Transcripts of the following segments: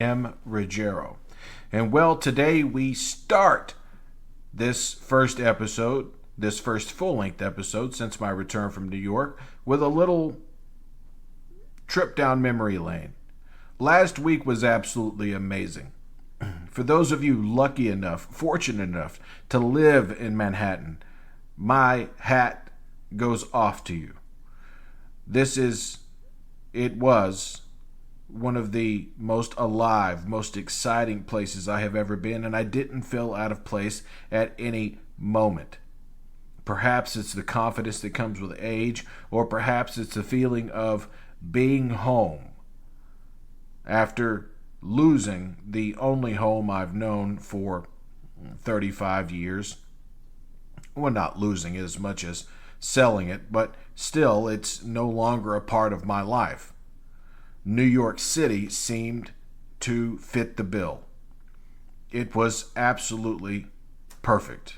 M. Ruggiero. And well, today we start this first full-length episode since my return from New York, with a little trip down memory lane. Last week was absolutely amazing. For those of you fortunate enough to live in Manhattan, my hat goes off to you. It was one of the most alive, most exciting places I have ever been, and I didn't feel out of place at any moment. Perhaps it's the confidence that comes with age, or perhaps it's the feeling of being home after losing the only home I've known for 35 years. Well, not losing it as much as selling it, but still, it's no longer a part of my life. New York City seemed to fit the bill. It was absolutely perfect.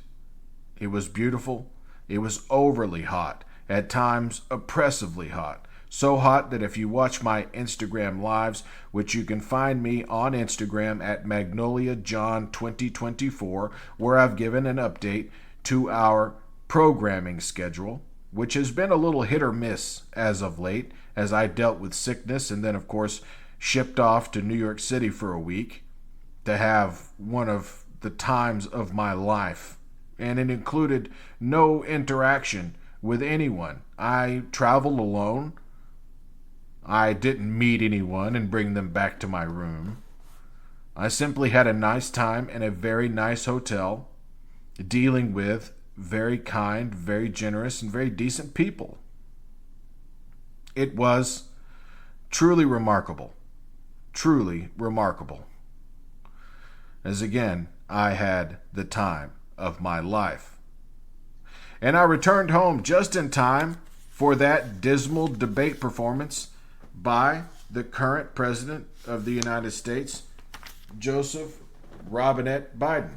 It was beautiful. It was overly hot, at times oppressively hot. So hot that if you watch my Instagram lives, which you can find me on Instagram at Magnolia John 2024, where I've given an update to our programming schedule, which has been a little hit or miss as of late, as I dealt with sickness and then, of course, shipped off to New York City for a week to have one of the times of my life. And it included no interaction with anyone. I traveled alone. I didn't meet anyone and bring them back to my room. I simply had a nice time in a very nice hotel, dealing with very kind, very generous, and very decent people. It was truly remarkable. Truly remarkable. As again, I had the time of my life. And I returned home just in time for that dismal debate performance by the current President of the United States, Joseph Robinette Biden.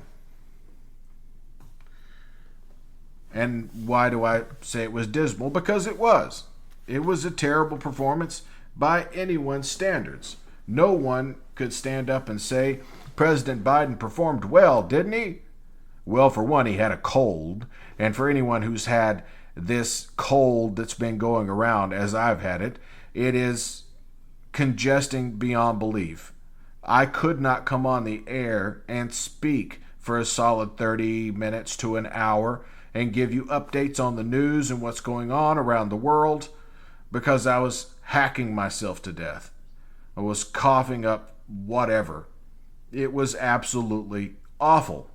And why do I say it was dismal? Because it was. It was a terrible performance by anyone's standards. No one could stand up and say, President Biden performed well, didn't he? Well, for one, he had a cold. And for anyone who's had this cold that's been going around, as I've had it, it is congesting beyond belief. I could not come on the air and speak for a solid 30 minutes to an hour and give you updates on the news and what's going on around the world, because I was hacking myself to death. I was coughing up whatever. It was absolutely awful.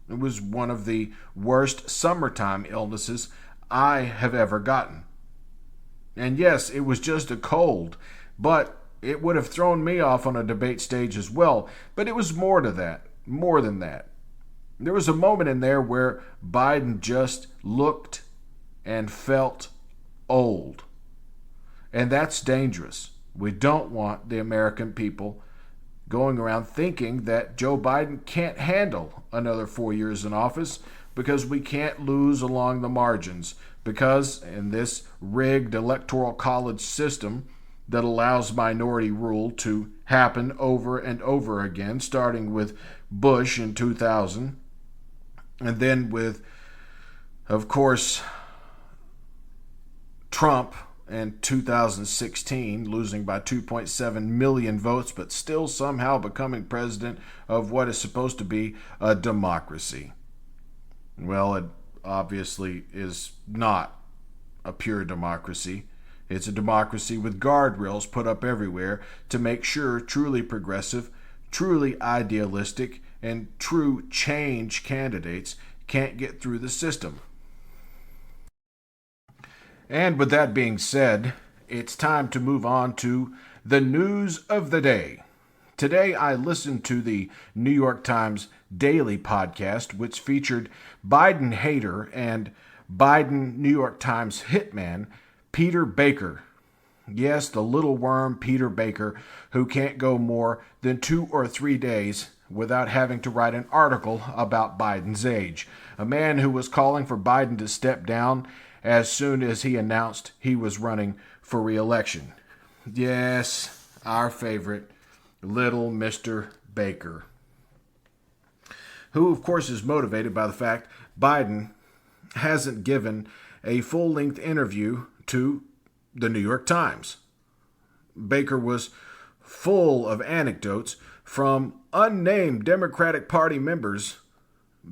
It was one of the worst summertime illnesses I have ever gotten. And yes, it was just a cold, but it would have thrown me off on a debate stage as well. But it was more than that. There was a moment in there where Biden just looked and felt old. And that's dangerous. We don't want the American people going around thinking that Joe Biden can't handle another 4 years in office, because we can't lose along the margins, because in this rigged electoral college system that allows minority rule to happen over and over again, starting with Bush in 2000, and then with, of course, Trump in 2016, losing by 2.7 million votes, but still somehow becoming president of what is supposed to be a democracy. Well, it obviously is not a pure democracy. It's a democracy with guardrails put up everywhere to make sure truly progressive, truly idealistic, and true change candidates can't get through the system. And with that being said, it's time to move on to the news of the day. Today I listened to the New York Times Daily podcast, which featured Biden hater and Biden New York Times hitman Peter Baker. Yes, the little worm Peter Baker, who can't go more than 2 or 3 days without having to write an article about Biden's age. A man who was calling for Biden to step down as soon as he announced he was running for re-election. Yes, our favorite little Mr. Baker, who, of course, is motivated by the fact Biden hasn't given a full-length interview to the New York Times. Baker was full of anecdotes from unnamed Democratic Party members.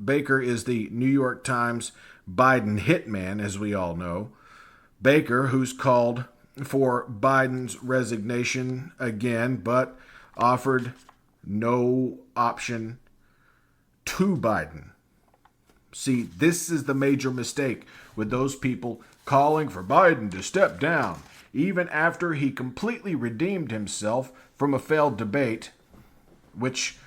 Baker is the New York Times Biden hitman, as we all know. Baker, who's called for Biden's resignation again, but offered no option to Biden. See, this is the major mistake with those people calling for Biden to step down, even after he completely redeemed himself from a failed debate, which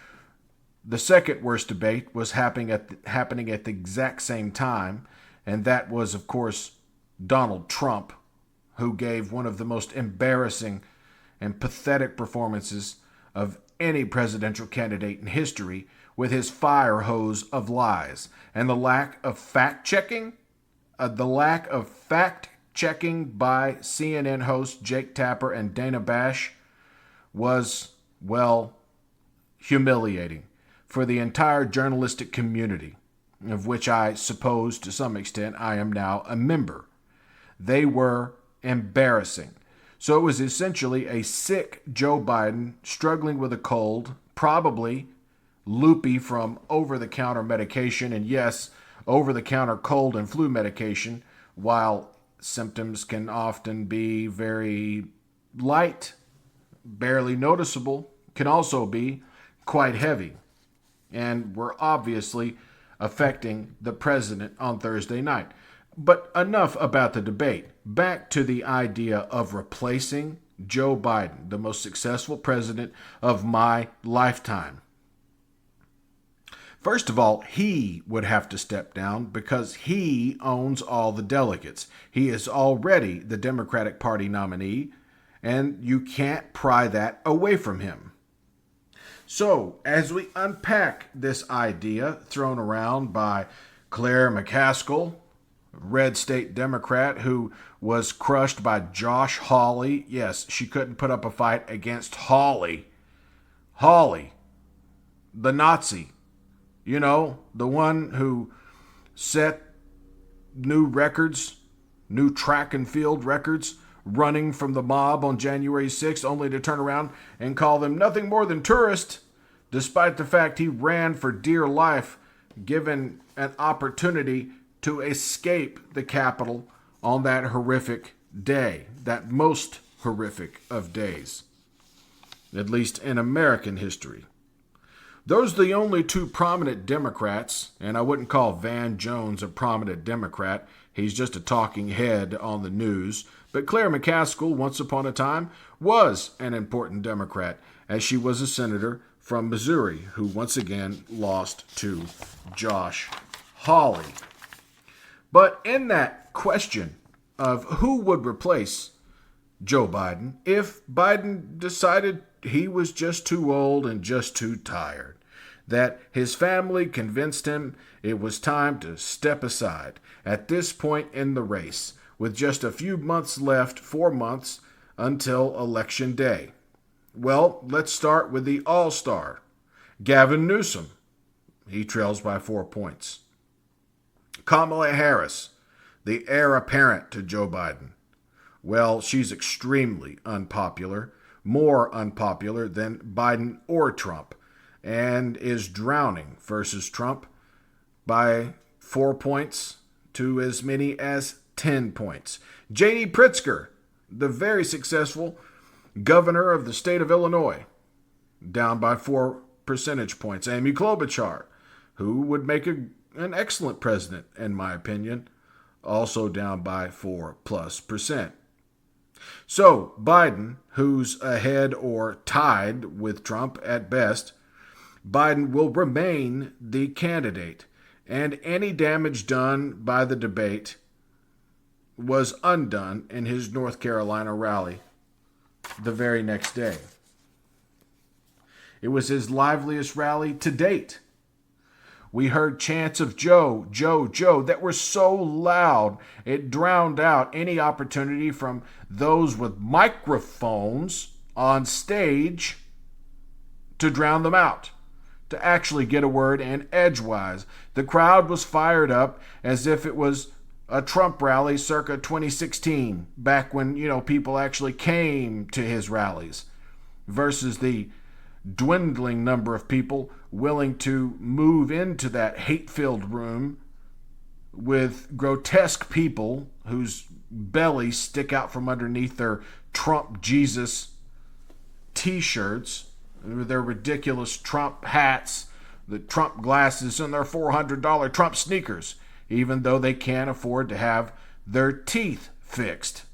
the second worst debate was happening at the exact same time, and that was, of course, Donald Trump, who gave one of the most embarrassing and pathetic performances of any presidential candidate in history with his fire hose of lies. And the lack of fact-checking by CNN hosts Jake Tapper and Dana Bash was, well, humiliating for the entire journalistic community, of which I suppose to some extent I am now a member. They were embarrassing. So it was essentially a sick Joe Biden struggling with a cold, probably loopy from over-the-counter medication, and yes, over-the-counter cold and flu medication, while symptoms can often be very light, barely noticeable, can also be quite heavy, and were obviously affecting the president on Thursday night. But enough about the debate. Back to the idea of replacing Joe Biden, the most successful president of my lifetime. First of all, he would have to step down because he owns all the delegates. He is already the Democratic Party nominee, and you can't pry that away from him. So, as we unpack this idea thrown around by Claire McCaskill, red state Democrat who was crushed by Josh Hawley. Yes, she couldn't put up a fight against Hawley. Hawley, the Nazi. You know, the one who set new records, new track and field records, running from the mob on January 6th, only to turn around and call them nothing more than tourists, despite the fact he ran for dear life, given an opportunity to escape the Capitol on that horrific day, that most horrific of days, at least in American history. Those are the only two prominent Democrats, and I wouldn't call Van Jones a prominent Democrat. He's just a talking head on the news. But Claire McCaskill, once upon a time, was an important Democrat, as she was a senator from Missouri, who once again lost to Josh Hawley. But in that question of who would replace Joe Biden if Biden decided he was just too old and just too tired, that his family convinced him it was time to step aside at this point in the race, with just a few months left, 4 months, until Election Day. Well, let's start with the all-star, Gavin Newsom. He trails by 4 points. Kamala Harris, the heir apparent to Joe Biden. Well, she's extremely unpopular, more unpopular than Biden or Trump, and is drowning versus Trump by 4 points to as many as 10 points. J.D. Pritzker, the very successful governor of the state of Illinois, down by 4 percentage points. Amy Klobuchar, who would make an excellent president, in my opinion, also down by 4+%. So, Biden, who's ahead or tied with Trump at best, Biden will remain the candidate, and any damage done by the debate was undone in his North Carolina rally the very next day. It was his liveliest rally to date. We heard chants of Joe, Joe, Joe that were so loud it drowned out any opportunity from those with microphones on stage to drown them out, to actually get a word in edgewise. The crowd was fired up as if it was a Trump rally circa 2016, back when, people actually came to his rallies, versus the dwindling number of people willing to move into that hate-filled room with grotesque people whose bellies stick out from underneath their Trump Jesus t-shirts, their ridiculous Trump hats, the Trump glasses, and their $400 Trump sneakers, even though they can't afford to have their teeth fixed.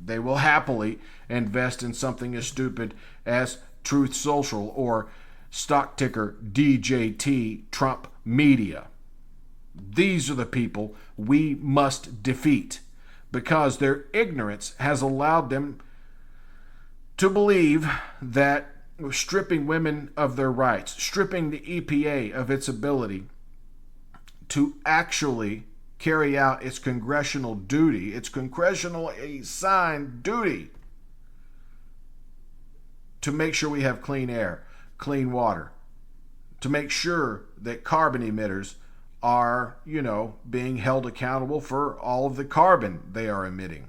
They will happily invest in something as stupid as Truth Social or stock ticker DJT Trump Media. These are the people we must defeat, because their ignorance has allowed them to believe that stripping women of their rights, stripping the EPA of its ability to actually carry out its congressional duty, its congressionally assigned duty to make sure we have clean air, clean water, to make sure that carbon emitters are, being held accountable for all of the carbon they are emitting.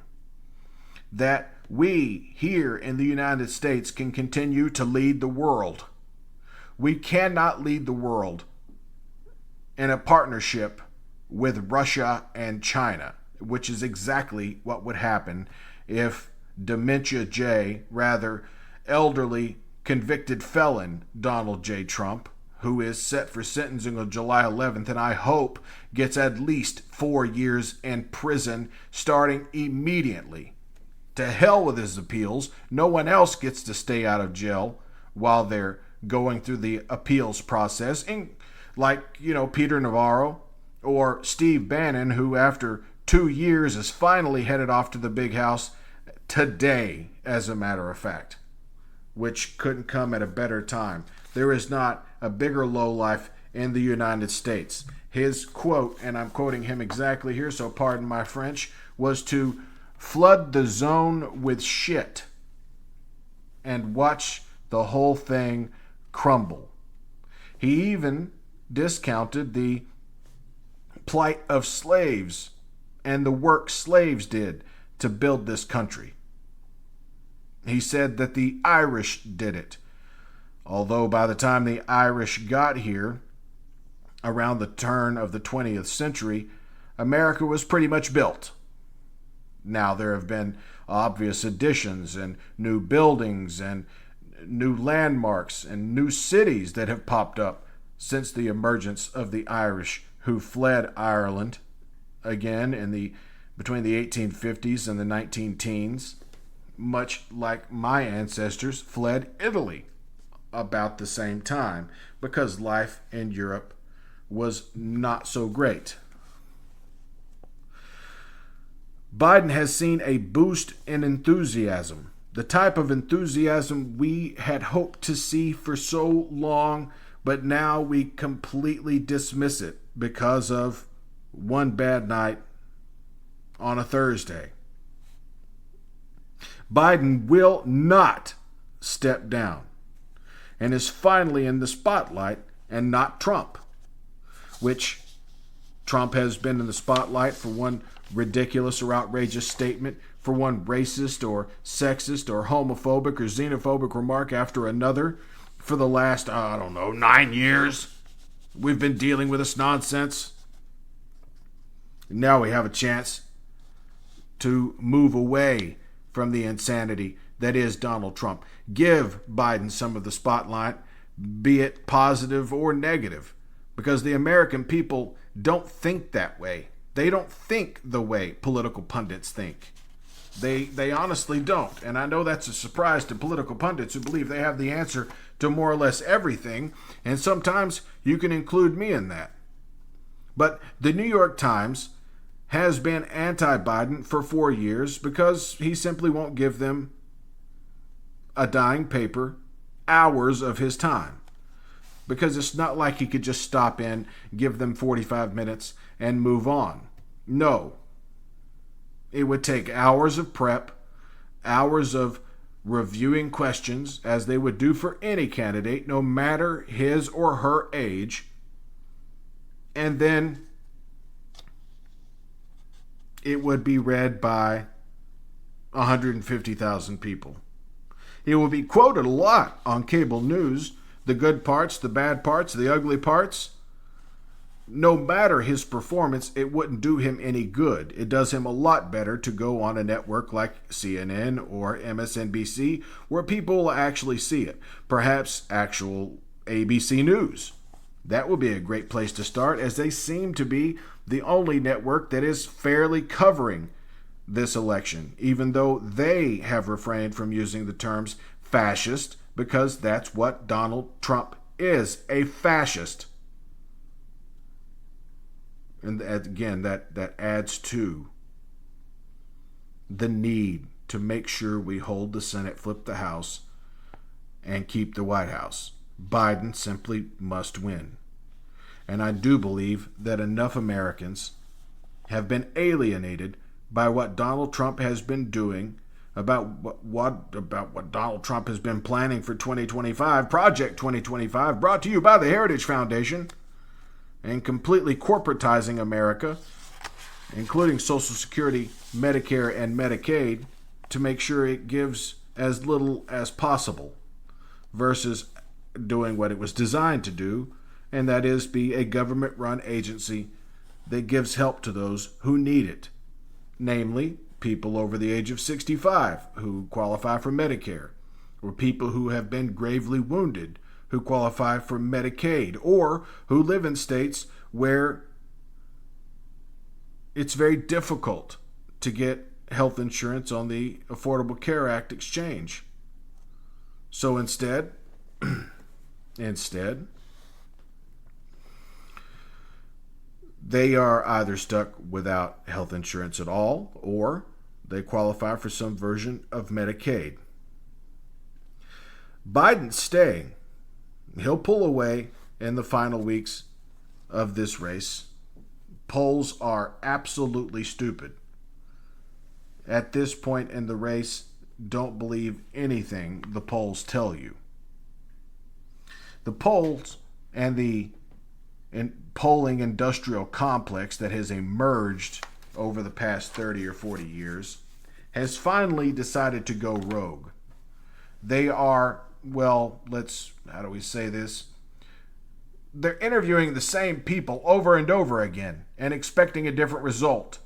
That we here in the United States can continue to lead the world. We cannot lead the world in a partnership with Russia and China, which is exactly what would happen if Dementia J, rather elderly convicted felon Donald J. Trump, who is set for sentencing on July 11th, and I hope gets at least 4 years in prison starting immediately. To hell with his appeals. No one else gets to stay out of jail while they're going through the appeals process, like, Peter Navarro or Steve Bannon, who after 2 years is finally headed off to the big house today, as a matter of fact, which couldn't come at a better time. There is not a bigger lowlife in the United States. His quote, and I'm quoting him exactly here, so pardon my French, was to flood the zone with shit and watch the whole thing crumble. He even discounted the plight of slaves and the work slaves did to build this country. He said that the Irish did it. Although by the time the Irish got here, around the turn of the 20th century, America was pretty much built. Now there have been obvious additions and new buildings and new landmarks and new cities that have popped up since the emergence of the Irish, who fled Ireland again between the 1850s and the 19-teens, much like my ancestors fled Italy about the same time, because life in Europe was not so great. Biden has seen a boost in enthusiasm, the type of enthusiasm we had hoped to see for so long, but now we completely dismiss it because of one bad night on a Thursday. Biden will not step down and is finally in the spotlight, and not Trump, which Trump has been in the spotlight for one ridiculous or outrageous statement, for one racist or sexist or homophobic or xenophobic remark after another for the last, 9 years. We've been dealing with this nonsense. Now we have a chance to move away from the insanity that is Donald Trump. Give Biden some of the spotlight, be it positive or negative, because the American people don't think that way. They don't think the way political pundits think. They honestly don't. And I know that's a surprise to political pundits who believe they have the answer to more or less everything, and sometimes you can include me in that. But the New York Times has been anti-Biden for 4 years because he simply won't give them a dying paper hours of his time. Because it's not like he could just stop in, give them 45 minutes, and move on. No. It would take hours of prep, hours of reviewing questions as they would do for any candidate, no matter his or her age, and then it would be read by 150,000 people. He will be quoted a lot on cable news, the good parts, the bad parts, the ugly parts. No matter his performance, it wouldn't do him any good. It does him a lot better to go on a network like CNN or MSNBC, where people will actually see it. Perhaps actual ABC News. That would be a great place to start, as they seem to be the only network that is fairly covering this election, even though they have refrained from using the terms fascist, because that's what Donald Trump is, a fascist. And again, that adds to the need to make sure we hold the Senate, flip the House, and keep the White House. Biden simply must win. And I do believe that enough Americans have been alienated by what Donald Trump has been doing, about what Donald Trump has been planning for 2025, Project 2025, brought to you by the Heritage Foundation, and completely corporatizing America, including Social Security, Medicare, and Medicaid, to make sure it gives as little as possible, versus doing what it was designed to do, and that is be a government-run agency that gives help to those who need it, namely people over the age of 65 who qualify for Medicare, or people who have been gravely wounded who qualify for Medicaid, or who live in states where it's very difficult to get health insurance on the Affordable Care Act exchange. So instead, they are either stuck without health insurance at all, or they qualify for some version of Medicaid. Biden's staying. He'll pull away in the final weeks of this race. Polls are absolutely stupid. At this point in the race, don't believe anything the polls tell you. The polls and the polling industrial complex that has emerged over the past 30 or 40 years has finally decided to go rogue. They are, how do we say this? They're interviewing the same people over and over again and expecting a different result.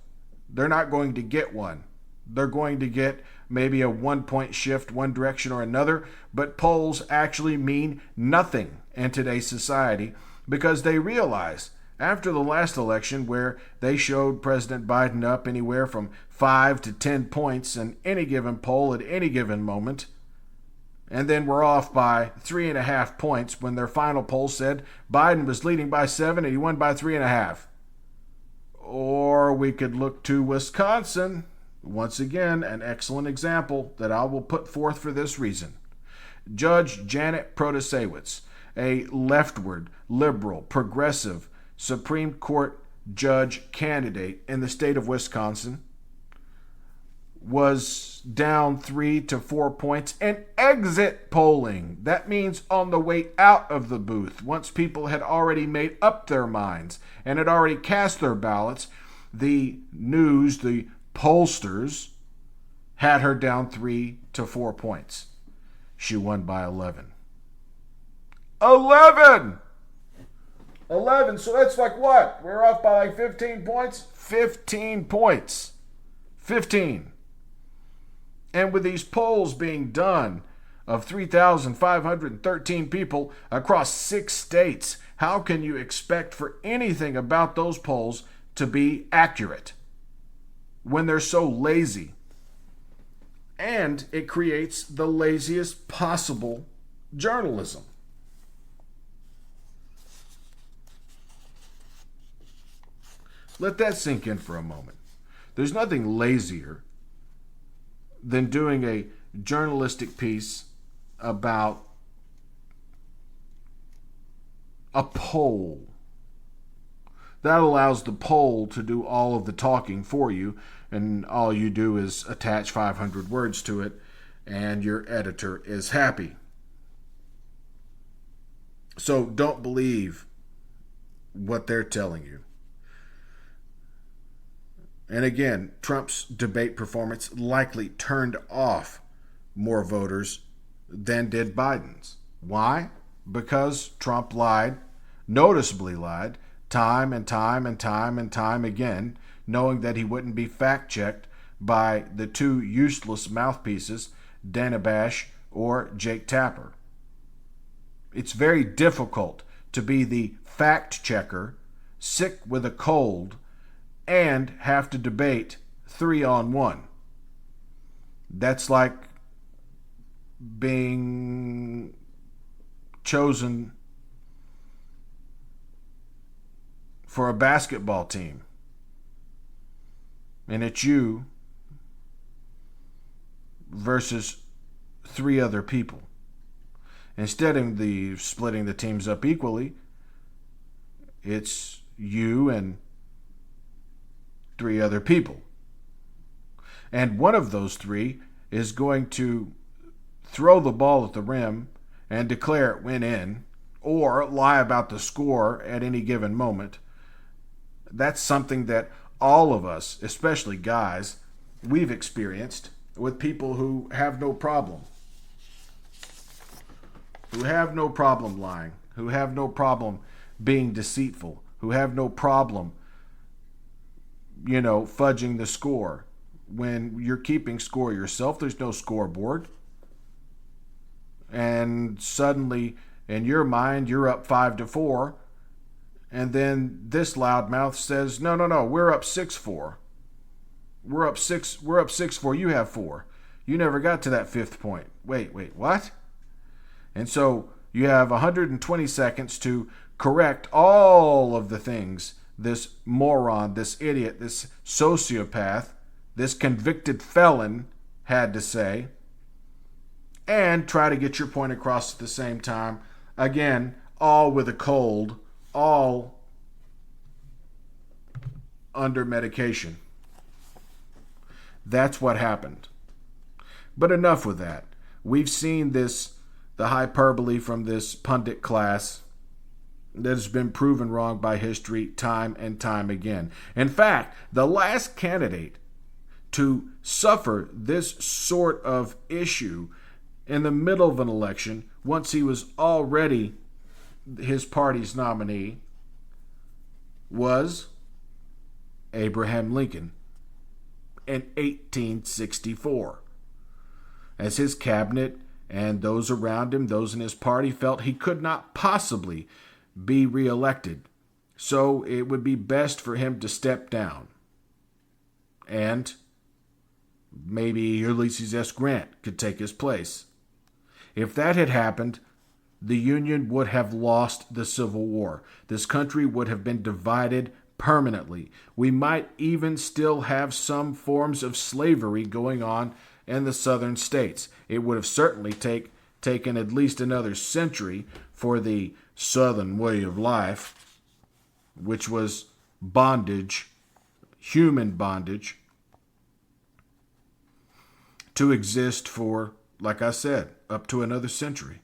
They're not going to get one. They're going to get maybe a 1-point shift one direction or another, but polls actually mean nothing in today's society, because they realize after the last election, where they showed President Biden up anywhere from 5 to 10 points in any given poll at any given moment, and then were off by 3.5 points when their final poll said Biden was leading by 7 and he won by 3.5. Or we could look to Wisconsin, once again an excellent example that I will put forth for this reason. Judge Janet Protasewicz, a leftward, liberal, progressive Supreme Court judge candidate in the state of Wisconsin, was down 3 to 4 points in exit polling. That means on the way out of the booth, once people had already made up their minds and had already cast their ballots, the pollsters had her down 3 to 4 points. She won by 11. 11! So that's like what? We're off by like 15 points? 15 points. 15. And with these polls being done of 3,513 people across 6 states, how can you expect for anything about those polls to be accurate when they're so lazy? And it creates the laziest possible journalism. Let that sink in for a moment. There's nothing lazier than doing a journalistic piece about a poll. That allows the poll to do all of the talking for you, and all you do is attach 500 words to it and your editor is happy. So don't believe what they're telling you. And again, Trump's debate performance likely turned off more voters than did Biden's. Why? Because Trump lied, noticeably lied, time and time and time and time again, knowing that he wouldn't be fact-checked by the two useless mouthpieces, Dana Bash or Jake Tapper. It's very difficult to be the fact-checker, sick with a cold, and have to debate 3-on-1. That's like being chosen for a basketball team, and it's you versus 3 other people. Instead of splitting the teams up equally, it's you and 3 other people. And one of those 3 is going to throw the ball at the rim and declare it went in, or lie about the score at any given moment. That's something that all of us, especially guys, we've experienced with people who have no problem. Who have no problem lying, who have no problem being deceitful, who have no problem, fudging the score. When you're keeping score yourself, there's no scoreboard. And suddenly, in your mind, you're up 5-4. And then this loudmouth says, no, we're up 6-4. We're up 6-4, you have 4. You never got to that 5th point. Wait, what? And so you have 120 seconds to correct all of the things this moron, this idiot, this sociopath, this convicted felon had to say, and try to get your point across at the same time. Again, all with a cold, all under medication. That's what happened. But enough with that. We've seen the hyperbole from this pundit class that has been proven wrong by history time and time again. In fact, the last candidate to suffer this sort of issue in the middle of an election, once he was already his party's nominee, was Abraham Lincoln in 1864. As his cabinet and those around him, those in his party, felt he could not possibly be reelected. So it would be best for him to step down. And maybe Ulysses S. Grant could take his place. If that had happened, the Union would have lost the Civil War. This country would have been divided permanently. We might even still have some forms of slavery going on in the southern states. It would have certainly taken at least another century for the southern way of life, which was bondage, human bondage, to exist for, like I said, up to another century.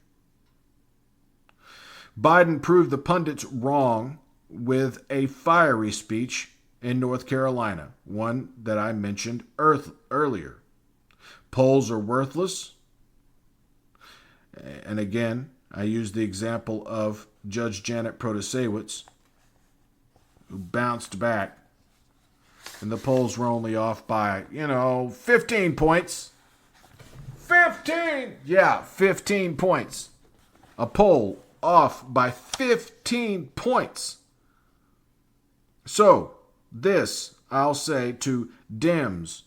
Biden proved the pundits wrong with a fiery speech in North Carolina, one that I mentioned earlier. Polls are worthless. And again, I use the example of Judge Janet Protasewicz, who bounced back, and the polls were only off by, 15 points. 15! Yeah, 15 points. A poll off by 15 points. So, this, I'll say to Dems,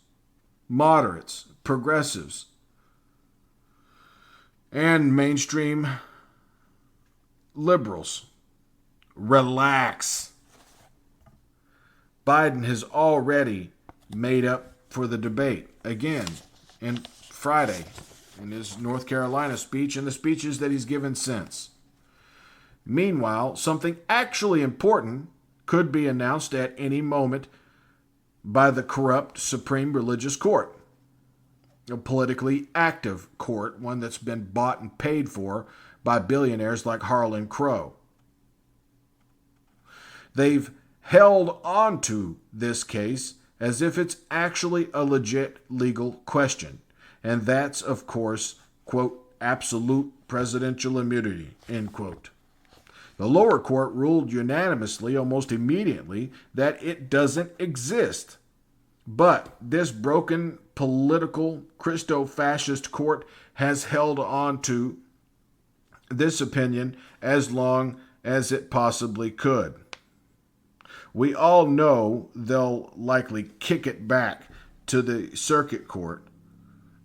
moderates, progressives, and mainstream liberals. Relax. Biden has already made up for the debate again in Friday in his North Carolina speech and the speeches that he's given since. Meanwhile, something actually important could be announced at any moment by the corrupt Supreme Religious Court. a politically active court, one that's been bought and paid for by billionaires like Harlan Crow. They've held on to this case as if it's actually a legit legal question. And that's, of course, quote, absolute presidential immunity, end quote. The lower court ruled unanimously, almost immediately, that it doesn't exist. But this broken political Christo-fascist court has held on to this opinion as long as it possibly could. We all know they'll likely kick it back to the circuit court.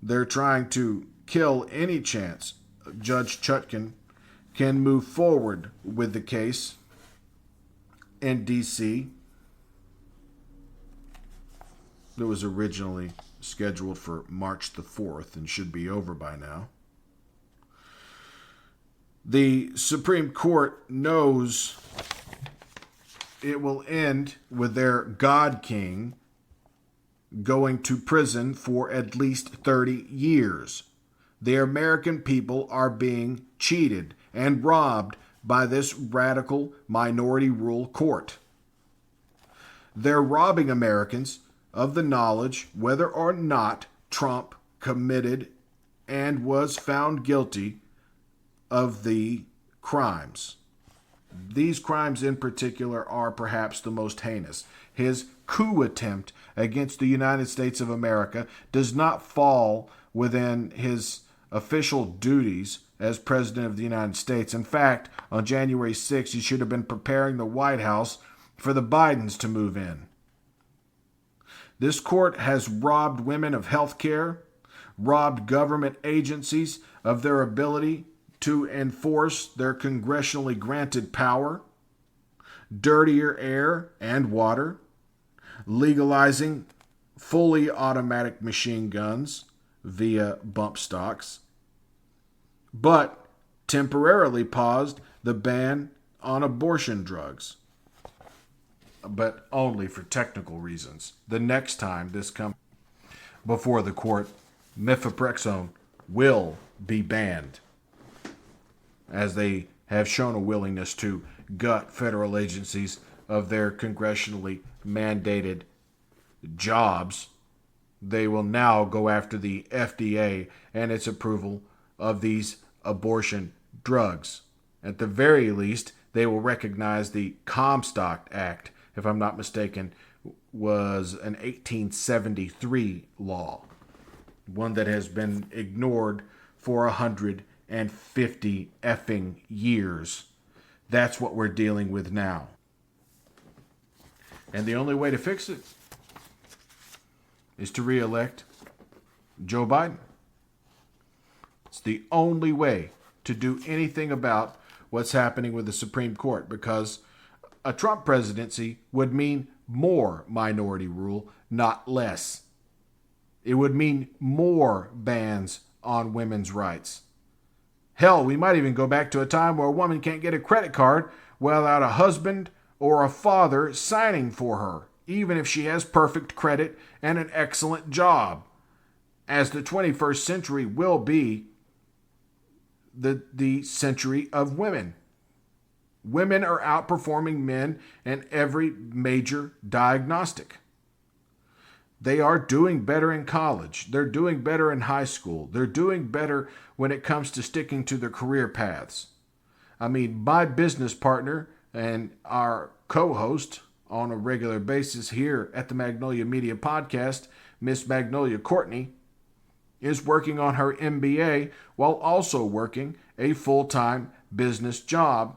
They're trying to kill any chance Judge Chutkan can move forward with the case in D.C. It was originally scheduled for March the 4th and should be over by now. The Supreme Court knows it will end with their God King going to prison for at least 30 years. The American people are being cheated and robbed by this radical minority rule court. They're robbing Americans of the knowledge whether or not Trump committed and was found guilty of the crimes. These crimes in particular are perhaps the most heinous. His coup attempt against the United States of America does not fall within his official duties as President of the United States. In fact, on January 6th, he should have been preparing the White House for the Bidens to move in. This court has robbed women of health care, robbed government agencies of their ability to enforce their congressionally granted power, dirtier air and water, legalizing fully automatic machine guns via bump stocks, but temporarily paused the ban on abortion drugs, but only for technical reasons. The next time this comes before the court, mifepristone will be banned, as they have shown a willingness to gut federal agencies of their congressionally mandated jobs. They will now go after the FDA and its approval of these abortion drugs. At the very least, they will recognize the Comstock Act, if I'm not mistaken, was an 1873 law, one that has been ignored for 150 effing years. That's what we're dealing with now. And the only way to fix it is to re-elect Joe Biden. It's the only way to do anything about what's happening with the Supreme Court, because a Trump presidency would mean more minority rule, not less. It would mean more bans on women's rights. Hell, we might even go back to a time where a woman can't get a credit card without a husband or a father signing for her, even if she has perfect credit and an excellent job, as the 21st century will be the century of women. Women are outperforming men in every major diagnostic. They are doing better in college. They're doing better in high school. They're doing better when it comes to sticking to their career paths. I mean, my business partner and our co-host on a regular basis here at the Magnolia Media Podcast, Miss Magnolia Courtney, is working on her MBA while also working a full-time business job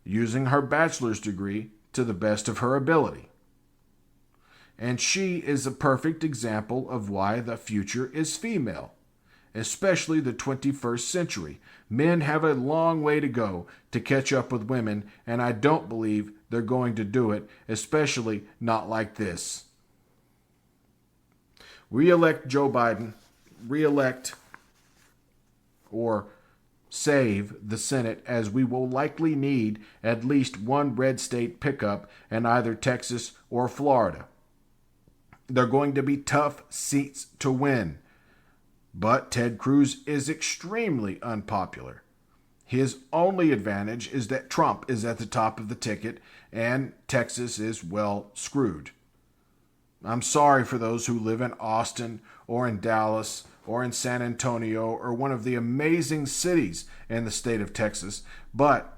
using her bachelor's degree to the best of her ability. And she is a perfect example of why the future is female, especially the 21st century. Men have a long way to go to catch up with women, and I don't believe they're going to do it, especially not like this. Re-elect Joe Biden, re-elect or save the Senate, as we will likely need at least one red state pickup in either Texas or Florida. They're going to be tough seats to win. But Ted Cruz is extremely unpopular. His only advantage is that Trump is at the top of the ticket and Texas is, well, screwed. I'm sorry for those who live in Austin or in Dallas or in San Antonio or one of the amazing cities in the state of Texas, but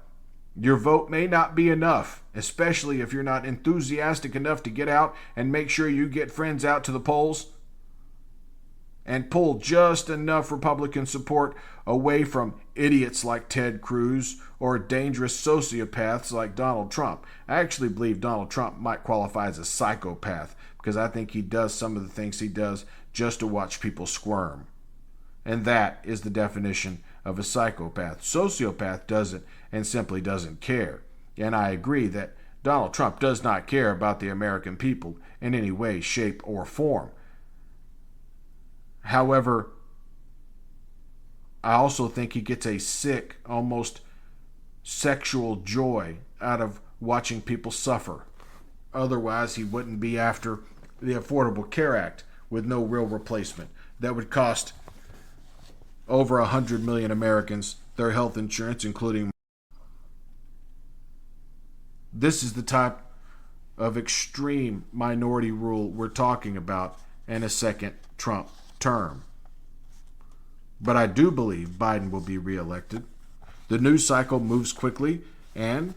your vote may not be enough, especially if you're not enthusiastic enough to get out and make sure you get friends out to the polls and pull just enough Republican support away from idiots like Ted Cruz or dangerous sociopaths like Donald Trump. I actually believe Donald Trump might qualify as a psychopath because I think he does some of the things he does just to watch people squirm. And that is the definition of a psychopath. Sociopath doesn't and simply doesn't care. And I agree that Donald Trump does not care about the American people in any way, shape, or form. However, I also think he gets a sick, almost sexual joy out of watching people suffer. Otherwise, he wouldn't be after the Affordable Care Act with no real replacement. That would cost over 100 million Americans their health insurance, including. This is the type of extreme minority rule we're talking about in a second Trump term. But I do believe Biden will be reelected. The news cycle moves quickly, and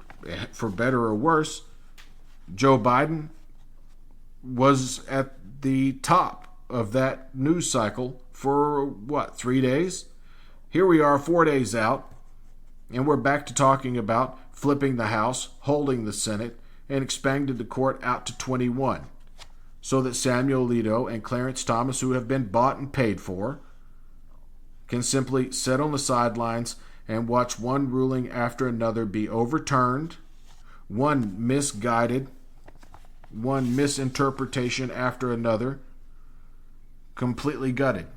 for better or worse, Joe Biden was at the top of that news cycle for 3 days? Here we are 4 days out, and we're back to talking about flipping the House, holding the Senate, and expanding the court out to 21, so that Samuel Alito and Clarence Thomas, who have been bought and paid for, can simply sit on the sidelines and watch one ruling after another be overturned, one misguided, one misinterpretation after another, completely gutted,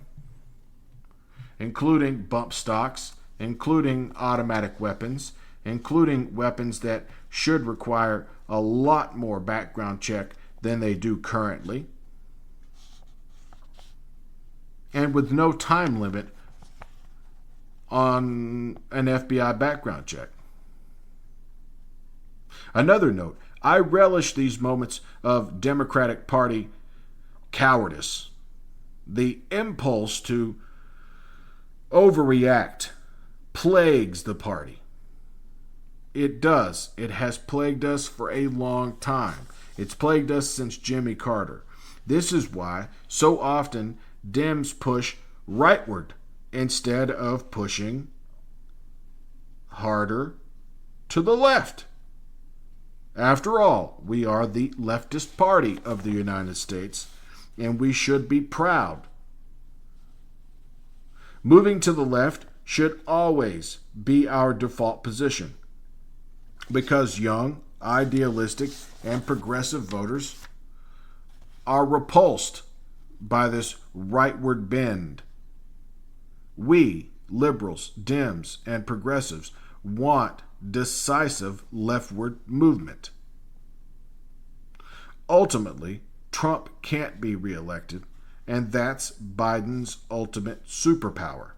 including bump stocks, including automatic weapons, including weapons that should require a lot more background check than they do currently, and with no time limit on an FBI background check. Another note, I relish these moments of Democratic Party cowardice. The impulse to overreact plagues the party. It does. It has plagued us for a long time. It's plagued us since Jimmy Carter. This is why so often Dems push rightward instead of pushing harder to the left. After all, we are the leftist party of the United States, and we should be proud. Moving to the left should always be our default position, because young, idealistic, and progressive voters are repulsed by this rightward bend. We, liberals, Dems, and progressives, want decisive leftward movement. Ultimately, Trump can't be reelected, and that's Biden's ultimate superpower.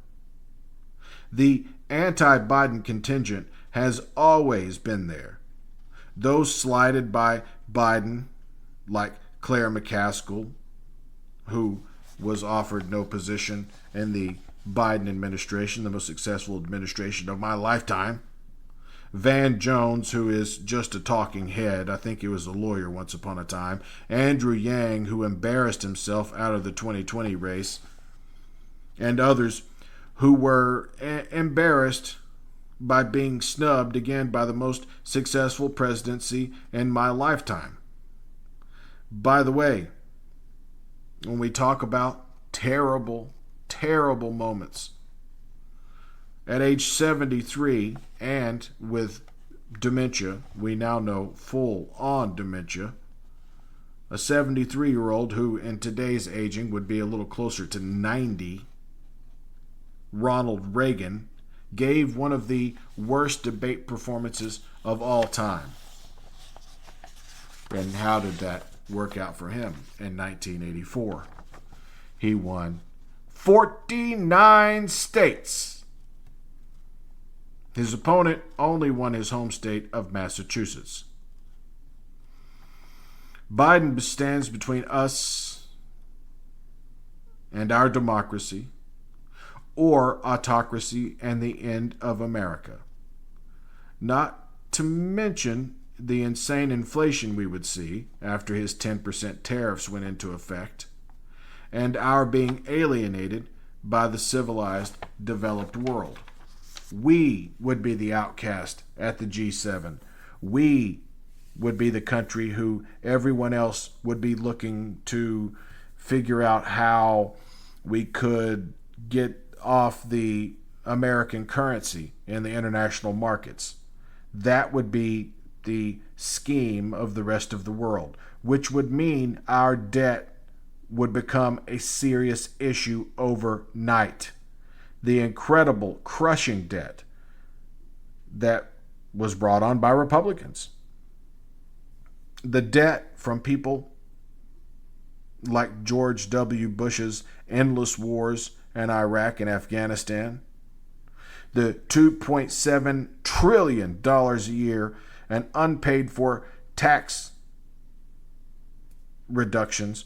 The anti-Biden contingent has always been there. Those slighted by Biden, like Claire McCaskill, who was offered no position in the Biden administration, the most successful administration of my lifetime. Van Jones, who is just a talking head, I think he was a lawyer once upon a time. Andrew Yang, who embarrassed himself out of the 2020 race. And others who were embarrassed by being snubbed again by the most successful presidency in my lifetime. By the way, when we talk about terrible, terrible moments, at age 73 and with dementia, we now know full-on dementia, a 73-year-old who in today's aging would be a little closer to 90, Ronald Reagan, gave one of the worst debate performances of all time. And how did that work out for him in 1984? He won 49 states. His opponent only won his home state of Massachusetts. Biden stands between us and our democracy, or autocracy and the end of America. Not to mention the insane inflation we would see after his 10% tariffs went into effect, and our being alienated by the civilized, developed world. We would be the outcast at the G7. We would be the country who everyone else would be looking to figure out how we could get off the American currency in the international markets. That would be the scheme of the rest of the world, which would mean our debt would become a serious issue overnight. The incredible, crushing debt that was brought on by Republicans. The debt from people like George W. Bush's endless wars in Iraq and Afghanistan. The $2.7 trillion a year and unpaid for tax reductions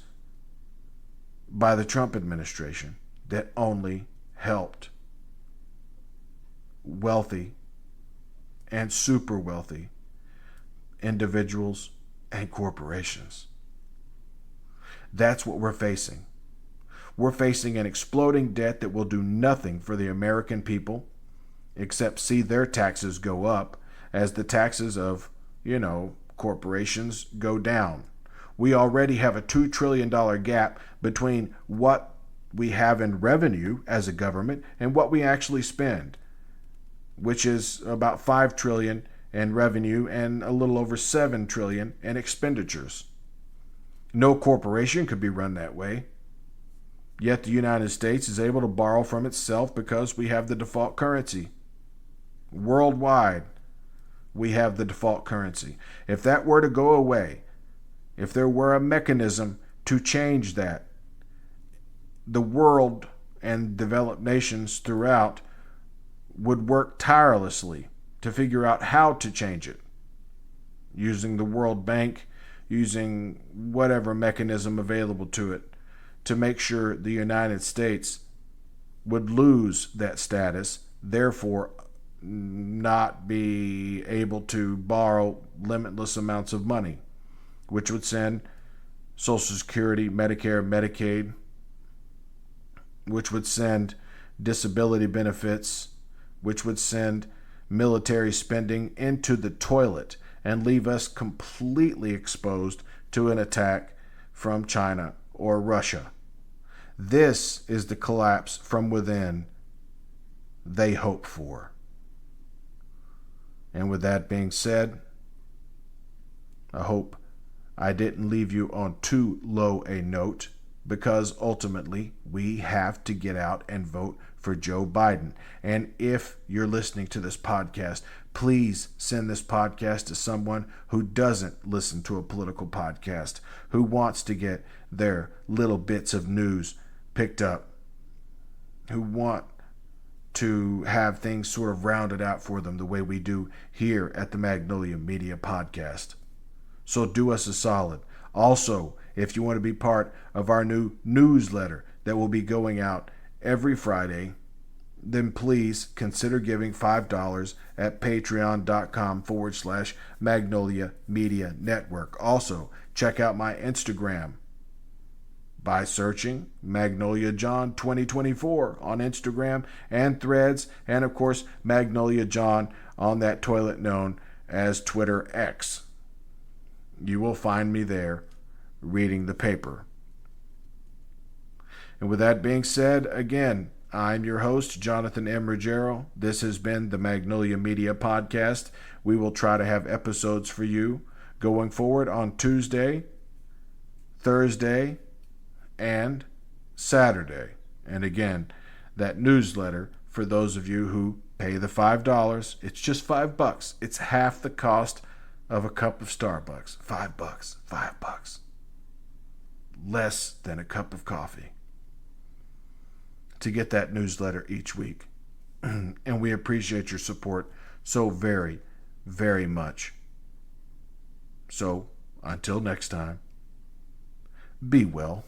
by the Trump administration that only helped wealthy and super wealthy individuals and corporations. That's what we're facing. We're facing an exploding debt that will do nothing for the American people except see their taxes go up as the taxes of, corporations go down. We already have a $2 trillion gap between what we have in revenue as a government and what we actually spend, which is about $5 trillion in revenue and a little over $7 trillion in expenditures. No corporation could be run that way. Yet the United States is able to borrow from itself because we have the default currency. Worldwide, we have the default currency. If that were to go away, if there were a mechanism to change that, the world and developed nations throughout would work tirelessly to figure out how to change it, using the World Bank, using whatever mechanism available to it, to make sure the United States would lose that status, therefore not be able to borrow limitless amounts of money, which would send Social Security, Medicare, Medicaid, which would send disability benefits, which would send military spending into the toilet and leave us completely exposed to an attack from China or Russia. This is the collapse from within they hope for. And with that being said, I hope I didn't leave you on too low a note, because ultimately we have to get out and vote for Joe Biden. And if you're listening to this podcast, please send this podcast to someone who doesn't listen to a political podcast, who wants to get their little bits of news picked up, who want to have things sort of rounded out for them the way we do here at the Magnolia Media Podcast. So do us a solid. Also, if you want to be part of our new newsletter that will be going out every Friday, then please consider giving $5 at patreon.com/Magnolia Media Network. Also, check out my Instagram by searching Magnolia John 2024 on Instagram and Threads, and of course Magnolia John on that toilet known as Twitter X. You will find me there reading the paper. And with that being said, again, I'm your host, Jonathan M. Ruggiero. This has been the Magnolia Media Podcast. We will try to have episodes for you going forward on Tuesday, Thursday, and Saturday. And again, that newsletter, for those of you who pay the $5, it's just $5. It's half the cost of a cup of Starbucks. $5. Less than a cup of coffee. to get that newsletter each week. And we appreciate your support so very, very much. So, until next time, be well.